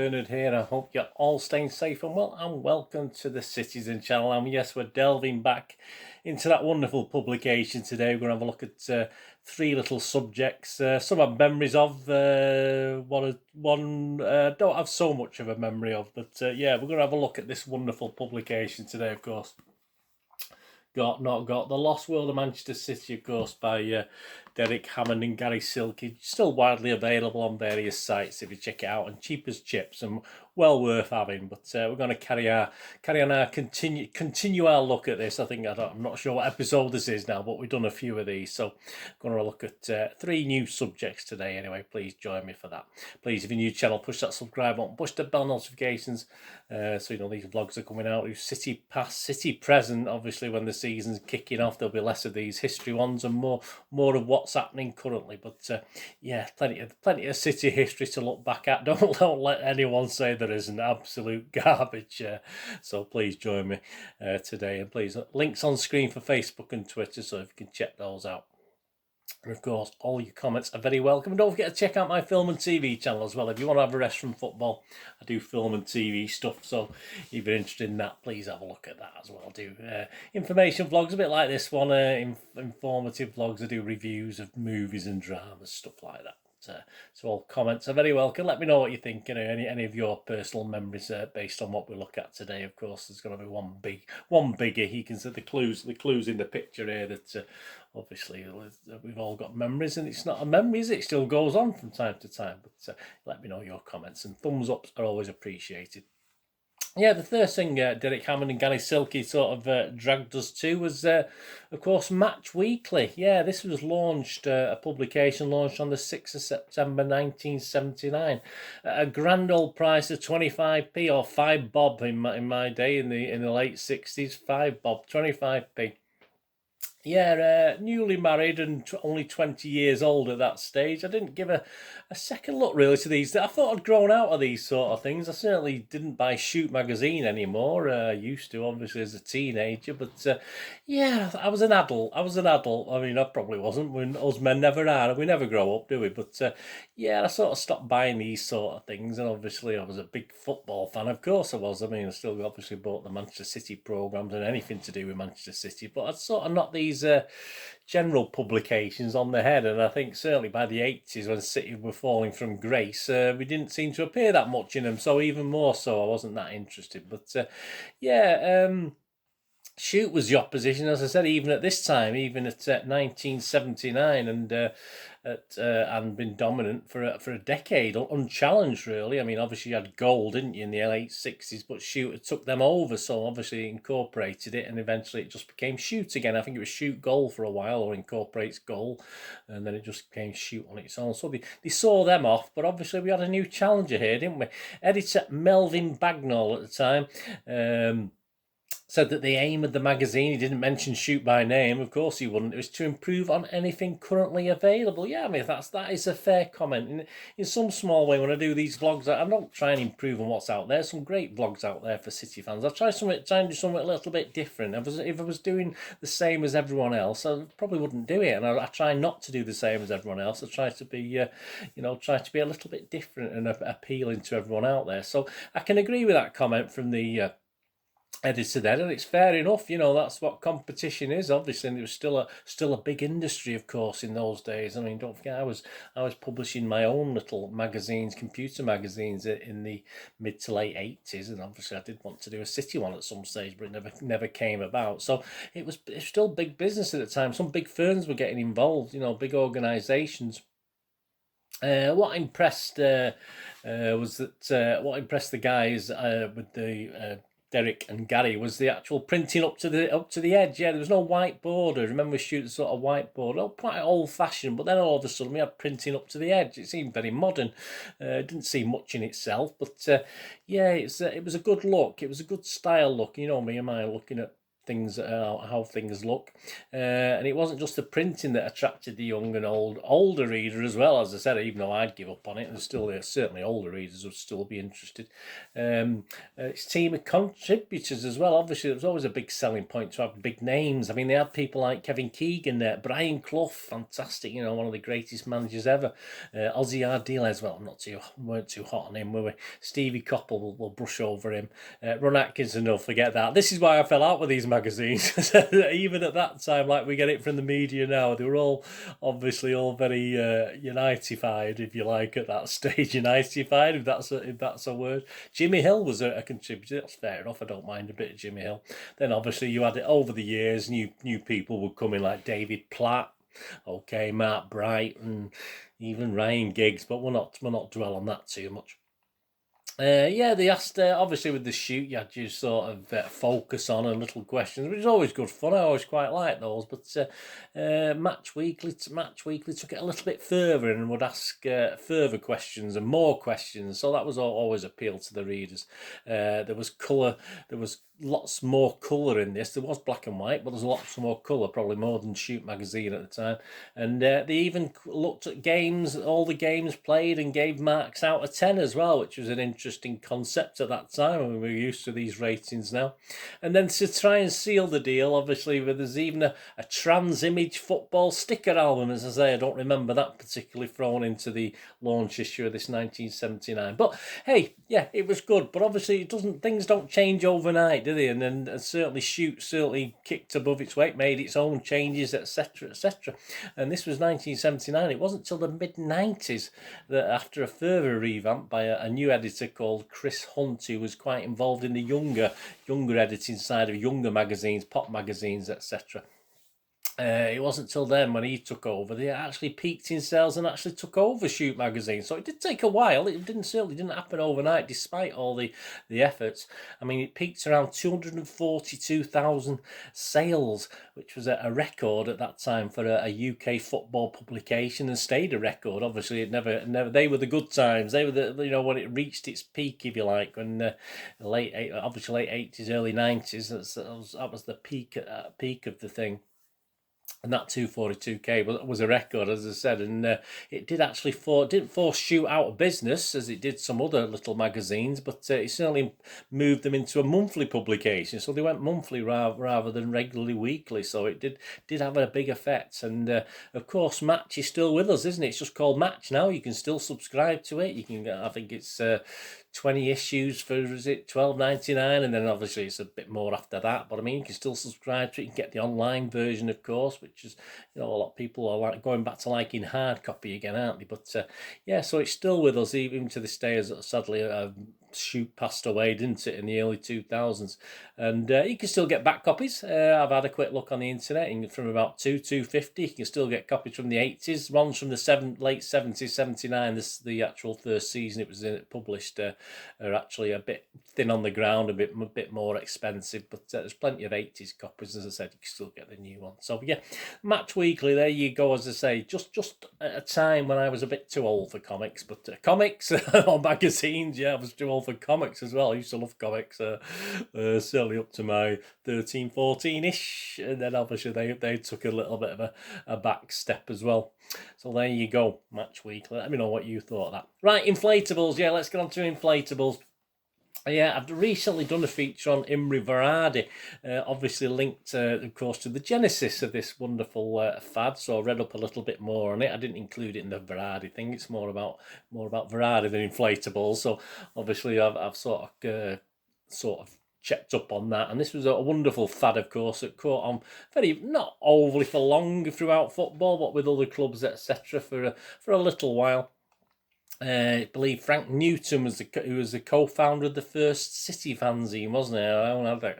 Bernard here. I hope you're all staying safe and well, and welcome to the Citizen channel. And yes, we're delving back into that wonderful publication today. We're going to have a look at three little subjects. Some have memories of, one don't have so much of a memory of, but yeah, we're going to have a look at this wonderful publication today, of course. The Lost World of Manchester City, of course, by Derek Hammond and Gary Silkie. Still widely available on various sites if you check it out, and cheap as chips and well worth having. But we're going to continue our look at this. I'm not sure what episode this is now, but we've done a few of these, so I'm going to look at three new subjects today. Anyway, please join me for that. Please, if you're new to the channel, push that subscribe button, push the bell notifications, so you know these vlogs are coming out. City past, City present. Obviously, when the season's kicking off, there'll be less of these history ones and more of what's happening currently. But yeah, plenty of City history to look back at. Don't let anyone say there isn't. Absolute garbage. So please join me today, and please, links on screen for Facebook and Twitter, so if you can check those out. And of course, all your comments are very welcome. And don't forget to check out my film and TV channel as well. If you want to have a rest from football, I do film and TV stuff. So if you're interested in that, please have a look at that as well. I do information vlogs, a bit like this one, informative vlogs. I do reviews of movies and dramas, stuff like that. So all comments are very welcome. Let me know what you think. You know, any of your personal memories based on what we look at today. Of course, there's going to be one biggie. You can see the clues in the picture here that obviously we've all got memories, and it's not a memory, is it? It still goes on from time to time. But let me know your comments, and thumbs ups are always appreciated. Yeah, the first thing Derek Hammond and Gary Silkie sort of dragged us to was, of course, Match Weekly. Yeah, this was launched, a publication launched on the 6th of September 1979. A grand old price of 25p, or 5 bob in my day, in the late 60s, 5 bob, 25p. Yeah, newly married and only 20 years old at that stage. I didn't give a second look really to these. I thought I'd grown out of these sort of things. I certainly didn't buy Shoot magazine anymore. I used to, obviously, as a teenager. But yeah, I was an adult. I mean, I probably wasn't. Us men never are. We never grow up, do we? But yeah, I sort of stopped buying these sort of things. And obviously, I was a big football fan. Of course I was. I mean, I still obviously bought the Manchester City programmes and anything to do with Manchester City. But I'd sort of knocked these general publications on the head, and I think certainly by the 80s, when City were falling from grace, we didn't seem to appear that much in them, so even more so I wasn't that interested. But yeah, Shoot was the opposition, as I said, even at this time, even at 1979, and been dominant for a decade, unchallenged really. I mean, obviously you had Gold, didn't you, in the late 60s, but Shoot took them over, so obviously incorporated it, and eventually it just became Shoot again. I think it was Shoot Goal for a while, or Incorporates Goal, and then it just became Shoot on its own. So they saw them off, but obviously we had a new challenger here, didn't we? Editor Melvin Bagnall at the time said that the aim of the magazine, he didn't mention Shoot by name, of course he wouldn't, it was to improve on anything currently available. Yeah, I mean, that is a fair comment. In some small way, when I do these vlogs, I'm not trying to improve on what's out there. Some great vlogs out there for City fans. I'll try and do something a little bit different. If I was doing the same as everyone else, I probably wouldn't do it. And I try not to do the same as everyone else. I try to be, try to be a little bit different and appealing to everyone out there. So I can agree with that comment from the editor there, and it's fair enough. You know, that's what competition is, obviously, and it was still a big industry, of course, in those days. I mean, don't forget, I was publishing my own little magazines, computer magazines, in the mid to late 80s, and obviously I did want to do a City one at some stage, but it never came about. So it was still big business at the time. Some big firms were getting involved, you know, big organisations. What impressed the guys with the Derek and Gary was the actual printing up to the edge. Yeah, there was no whiteboard. I remember shooting sort of whiteboard, quite old fashioned, but then all of a sudden we had printing up to the edge. It seemed very modern. Didn't see much in itself, but yeah, it was a good look. It was a good style look. You know me, am I looking at things, how things look, and it wasn't just the printing that attracted the young and older reader as well. As I said, even though I'd give up on it, there's still certainly older readers would still be interested. Its team of contributors as well. Obviously, it was always a big selling point to have big names. I mean, they had people like Kevin Keegan there, Brian Clough, fantastic, you know, one of the greatest managers ever. Ozzy Ardiles, well, weren't too hot on him, were we? Stevie Coppell, we'll brush over him. Ron Atkinson, don't forget that. This is why I fell out with these magazines. Even at that time, like we get it from the media now, they were all obviously all very Unitified, if you like, at that stage. Unitified, if that's a word. Jimmy Hill was a contributor. That's fair enough. I don't mind a bit of Jimmy Hill. Then obviously you had it over the years. New people would come in like David Platt, okay, Mark Bright, and even Ryan Giggs. But we'll not dwell on that too much. Yeah, they asked, obviously with the shoot, you had to sort of focus on and little questions, which is always good fun. I always quite like those. But Match Weekly took it a little bit further and would ask further questions and more questions. So that was always appeal to the readers. There was colour, there was lots more colour in this. There was black and white, but there's lots more colour, probably more than Shoot magazine at the time. And they even looked at games, all the games played, and gave marks out of 10 as well, which was an interesting concept at that time. I mean, we're used to these ratings now. And then to try and seal the deal, obviously, there's even a trans image football sticker album. As I say, I don't remember that particularly thrown into the launch issue of this 1979. But hey, yeah, it was good. But obviously, things don't change overnight, do they? And then certainly Shoot kicked above its weight, made its own changes, etc., etc. And this was 1979. It wasn't till the mid-90s that, after a further revamp by a new editor called Chris Hunt, who was quite involved in the younger editing side of younger magazines, pop magazines, etc. It wasn't till then, when he took over, they actually peaked in sales and actually took over Shoot magazine. So it did take a while. It certainly didn't happen overnight, despite all the efforts. I mean, it peaked around 242,000 sales, which was a record at that time for a UK football publication, and stayed a record. Obviously, it never. They were the good times. They were when it reached its peak, if you like, when late 80s, early 90s. That was the peak of the thing. And that 242k was a record, as I said, and it did actually didn't force Shoot out of business as it did some other little magazines, but it certainly moved them into a monthly publication. So they went monthly rather than regularly weekly. So it did have a big effect. And of course, Match is still with us, isn't it? It's just called Match now. You can still subscribe to it. You can, I think it's 20 issues for, is it $12.99, and then obviously it's a bit more after that, but I mean, you can still subscribe to it. You can get the online version, of course, which is, a lot of people are like going back to liking hard copy again, aren't they? But yeah, so it's still with us even to this day, as sadly Shoot passed away, didn't it, in the early 2000s. And you can still get back copies. I've had a quick look on the internet, and from about $2.50 you can still get copies from the 80s, ones from the late 70s, 79. The actual first season it was published are actually a bit thin on the ground, a bit more expensive, but there's plenty of 80s copies. As I said, you can still get the new one. So yeah, Match Weekly, there you go. As I say, just at a time when I was a bit too old for comics, but comics or magazines, yeah, I was too old for comics as well. I used to love comics, certainly up to my 13, 14-ish, and then obviously they took a little bit of a back step as well. So there you go, Match Weekly. Let me know what you thought of that. Right, Inflatables. Yeah, let's get on to Inflatables. Yeah, I've recently done a feature on Imre Varadi, obviously linked, of course, to the genesis of this wonderful fad. So I read up a little bit more on it. I didn't include it in the Varadi thing. It's more about Varadi than Inflatables. So obviously, I've sort of checked up on that, and this was a wonderful fad, of course, that caught on very, not overly for long throughout football, but with other clubs, etc., for a little while. I believe Frank Newton who was the co-founder of the first City fanzine, wasn't he? I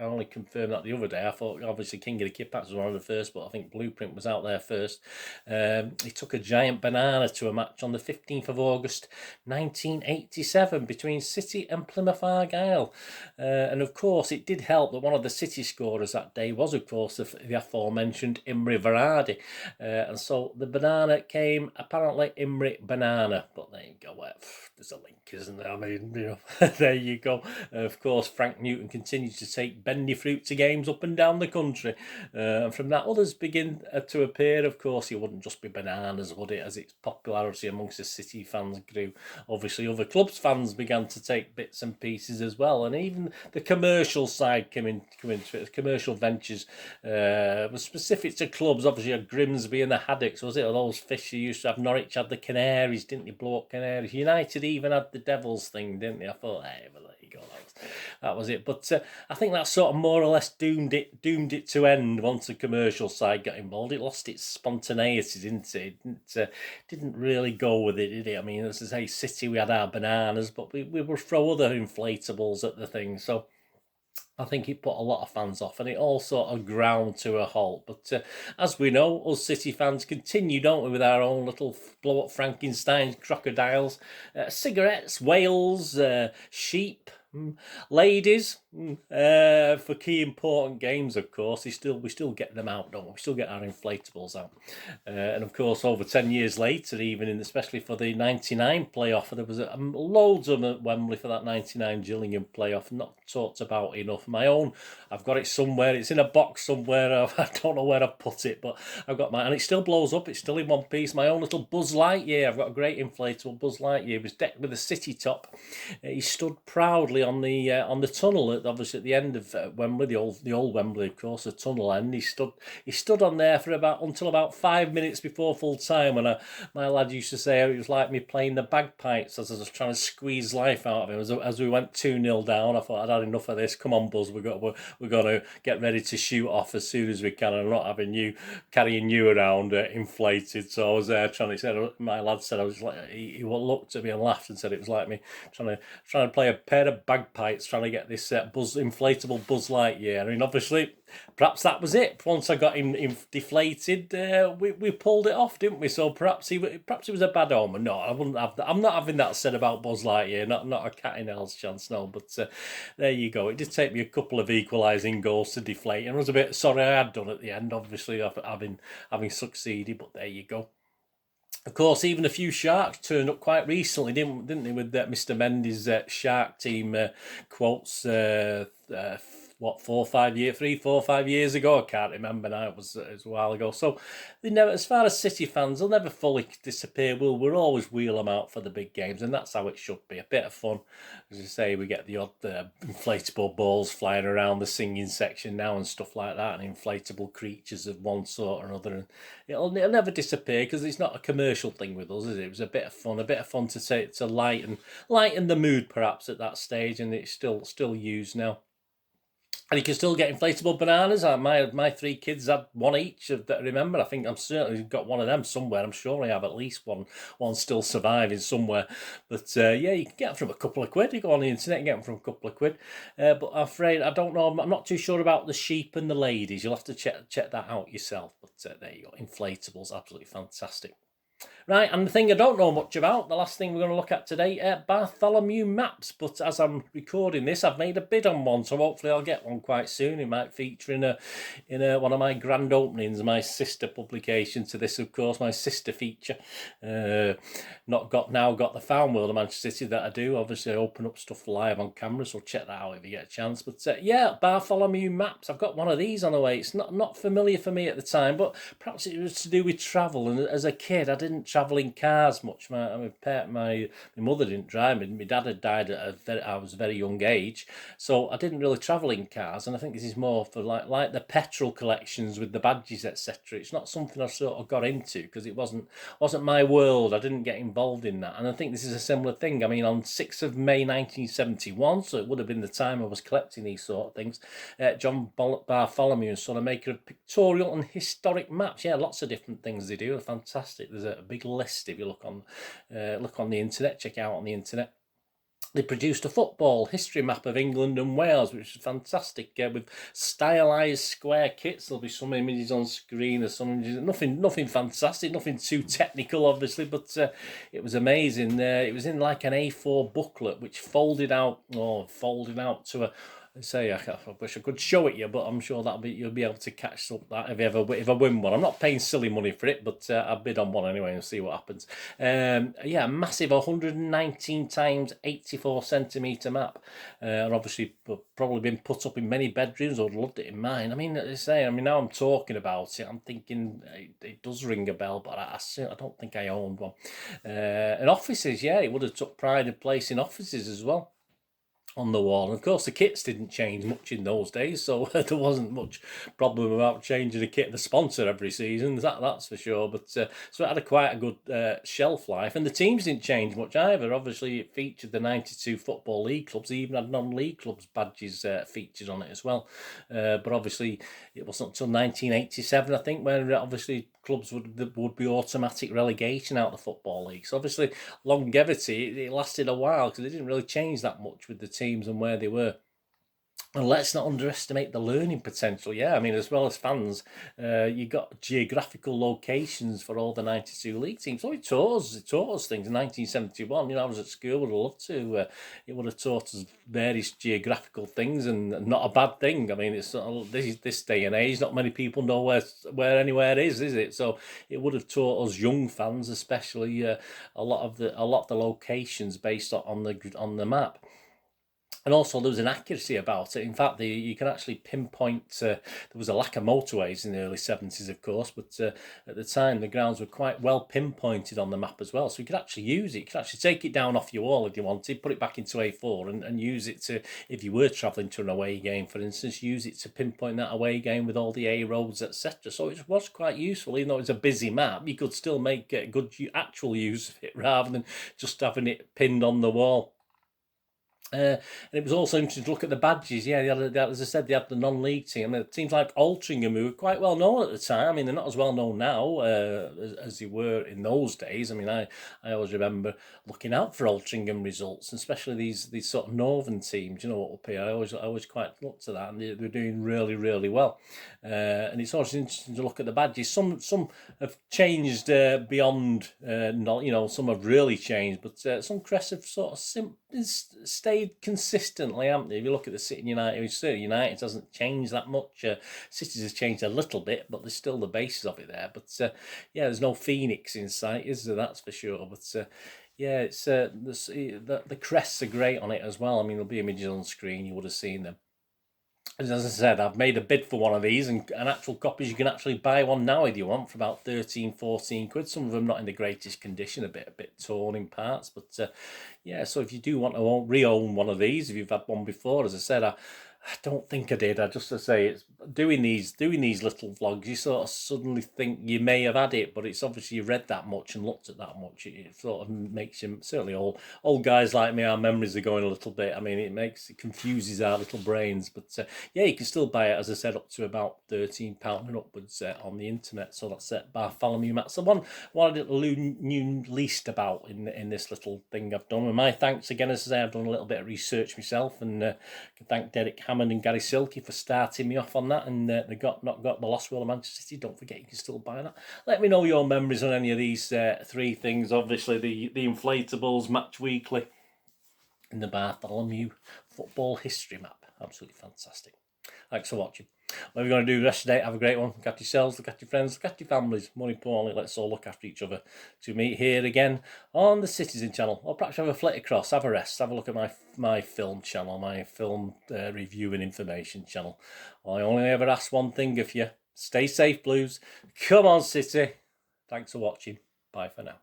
only confirmed that the other day. I thought obviously King of the Kid Packs was one of the first, but I think Blueprint was out there first. He took a giant banana to a match on the 15th of August 1987 between City and Plymouth Argyle. And of course, it did help that one of the City scorers that day was, of course, the aforementioned Imre Varadi. And so the banana came, apparently, Imre Banana. But there you go. well, there's a link, isn't there? I mean, you know, there you go. Of course, Frank Newton continues to take bendy fruit to games up and down the country. And from that, others begin to appear. Of course, it wouldn't just be bananas, would it? As its popularity amongst the City fans grew, obviously other clubs fans began to take bits and pieces as well. And even the commercial side came into it. Commercial ventures was specific to clubs. Obviously, Grimsby and the Haddocks, was it? All those fish you used to have. Norwich had the Canaries, didn't they? Blow up Canaries. United even had the Devils thing, didn't they? I thought, hey, well, there you go. That was it. But I think that sort of more or less doomed it to end once the commercial side got involved. It lost its spontaneity, didn't it? Didn't really go with it, did it? I mean, as I say, City, we had our bananas, but we would throw other inflatables at the thing. So I think it put a lot of fans off, and it all sort of ground to a halt. But as we know, us City fans continue, don't we, with our own little blow-up Frankenstein crocodiles, cigarettes, whales, sheep, ladies, for key important games, of course. We still get them out, don't we? We still get our inflatables out. And of course, over 10 years later, even especially for the 99 playoff, there was loads of them at Wembley for that 99 Gillingham playoff, not talked about enough. My own, I've got it somewhere. It's in a box somewhere. I don't know where I put it, but I've got and it still blows up. It's still in one piece. My own little Buzz Lightyear. I've got a great inflatable Buzz Lightyear. It was decked with a City top. He stood proudly on the tunnel, obviously at the end of Wembley, the old Wembley, of course, the tunnel end. He stood on there for until about 5 minutes before full time. When my lad used to say it was like me playing the bagpipes as I was trying to squeeze life out of him. As we went 2-0 down, I thought I'd had enough of this. Come on, Buzz, we're going to get ready to shoot off as soon as we can. I'm not having carrying you around inflated. So I was there trying to say. My lad said I was like, he looked at me and laughed and said it was like me trying to play a pair of bagpipes, trying to get this inflatable Buzz Lightyear. I mean, obviously, perhaps that was it. Once I got him deflated, we pulled it off, didn't we? So perhaps he was a bad omen. No, I wouldn't have that. I'm not having that said about Buzz Lightyear. Not a cat in hell's chance, no. But there you go. It did take me a couple of equalising goals to deflate, and I was a bit sorry I had done at the end. Obviously, having succeeded, but there you go. Of course, even a few sharks turned up quite recently, didn't they? With Mr. Mendy's shark team quotes. 4 or 5 years ago. I can't remember now. It was a while ago. So they never, as far as City fans, they'll never fully disappear. We'll always wheel them out for the big games, and that's how it should be. A bit of fun, as you say. We get the odd inflatable balls flying around the singing section now and stuff like that, and inflatable creatures of one sort or another. And it'll never disappear because it's not a commercial thing with us, is it? It was a bit of fun to say, to lighten the mood perhaps at that stage, and it's still used now. And you can still get inflatable bananas. My 3 kids had one each that I remember. I think I'm certainly got one of them somewhere. I'm sure I have at least one still surviving somewhere. But yeah, you can get them from a couple of quid. You go on the internet and get them from a couple of quid. But I'm afraid, I don't know, I'm not too sure about the sheep and the ladies. You'll have to check that out yourself. But there you go, inflatables, absolutely fantastic. Right, and the thing I don't know much about, the last thing we're going to look at today, Bartholomew Maps. But as I'm recording this, I've made a bid on one, so hopefully I'll get one quite soon. It might feature in one of my grand openings, my sister publication to this, of course, my sister feature. Now got the Found World of Manchester City that I do. Obviously, I open up stuff live on camera, so check that out if you get a chance. But yeah, Bartholomew Maps. I've got one of these on the way. It's not familiar for me at the time, but perhaps it was to do with travel. And as a kid, I didn't travel in cars much. My mother didn't drive me. My dad had died I was a very young age, so I didn't really travel in cars. And I think this is more for like the petrol collections with the badges, etc. It's not something I sort of got into because it wasn't my world. I didn't get involved in that. And I think this is a similar thing. I mean, on 6th of May 1971, so it would have been the time I was collecting these sort of things, John Bartholomew and Son are making a pictorial and historic maps. Yeah, lots of different things they do. They're fantastic. There's a big list if you look on the internet, check out on the internet. They produced a football history map of England and Wales, which is fantastic, with stylised square kits. There'll be some images on screen, or some images, nothing fantastic, nothing too technical, obviously, but it was amazing. It was in like an A4 booklet, which folded out to say I wish I could show it you, but I'm sure you'll be able to catch up that if I win one. I'm not paying silly money for it, but I bid on one anyway and see what happens. Yeah, massive 119 times 84 centimetre map, and obviously probably been put up in many bedrooms. I'd loved it in mine. I mean, now I'm talking about it, I'm thinking it does ring a bell, but I don't think I owned one. And offices, yeah, it would have took pride of place in offices as well, on the wall. And of course, the kits didn't change much in those days, so there wasn't much problem about changing the kit, the sponsor every season, that's for sure. But so it had quite a good shelf life, and the teams didn't change much either. Obviously, it featured the 92 Football League clubs, even had non-league clubs badges featured on it as well. But obviously, it wasn't until 1987, I think, when obviously clubs would be automatic relegation out of the Football League. So obviously, longevity, it lasted a while because it didn't really change that much with the teams and where they were. And let's not underestimate the learning potential. Yeah, I mean, as well as fans, you got geographical locations for all the 92 league teams. So it taught us things in 1971. You know, I was at school, would have loved to. It would have taught us various geographical things, and not a bad thing. I mean, it's this day and age, not many people know where anywhere is it? So it would have taught us young fans, especially, a lot of the locations based on the map. And also, there was an accuracy about it. In fact, you can actually pinpoint. There was a lack of motorways in the early 70s, of course, but at the time, the grounds were quite well pinpointed on the map as well. So you could actually use it. You could actually take it down off your wall if you wanted, put it back into A4, and use it to, if you were travelling to an away game, for instance, use it to pinpoint that away game with all the A roads, etc. So it was quite useful. Even though it's a busy map, you could still make good actual use of it rather than just having it pinned on the wall. And it was also interesting to look at the badges. Yeah, as I said, they had the non-league team. I mean, teams like Altrincham, who were quite well known at the time. I mean, they're not as well known now as they were in those days. I mean, I always remember looking out for Altrincham results, especially these sort of northern teams. You know, up here, I always quite looked to that, and they're doing really, really well. And it's also interesting to look at the badges. Some have changed beyond, some have really changed, but some crests have sort of stayed consistently, haven't they? If you look at the City United hasn't changed that much. Cities has changed a little bit, but there's still the basis of it there. But yeah, there's no Phoenix in sight, is there? That's for sure. But yeah, it's the crests are great on it as well. I mean, there'll be images on screen. You would have seen them. As I said, I've made a bid for one of these, and actual copies, you can actually buy one now if you want for about 13, 14 quid. Some of them not in the greatest condition, a bit torn in parts. But yeah, so if you do want to re-own one of these, if you've had one before, as I said, I don't think I did. I just to say, it's doing these little vlogs, you sort of suddenly think you may have had it, but it's obviously you read that much and looked at that much. It sort of makes you, certainly old guys like me, our memories are going a little bit. I mean, it confuses our little brains. But yeah, you can still buy it, as I said, up to about £13 and upwards on the internet. So that's Bartholomew Maps. So one I knew least about in this little thing I've done. And my thanks again, as I say, I've done a little bit of research myself, and I can thank Derek Hammond and Gary Silkie for starting me off on that. And they not got the Lost World of Manchester City. Don't forget, you can still buy that. Let me know your memories on any of these three things. Obviously, the Inflatables, Match Weekly, and the Bartholomew Football History Map. Absolutely fantastic. Thanks for watching. What are we going to do the rest of the day? Have a great one. Look after yourselves, look after your friends, look after your families. More importantly, let's all look after each other. To meet here again on the Citizen channel, or perhaps have a flit across, have a rest, have a look at my film channel, my film review and information channel. I only ever ask one thing of you. Stay safe, Blues. Come on, City. Thanks for watching. Bye for now.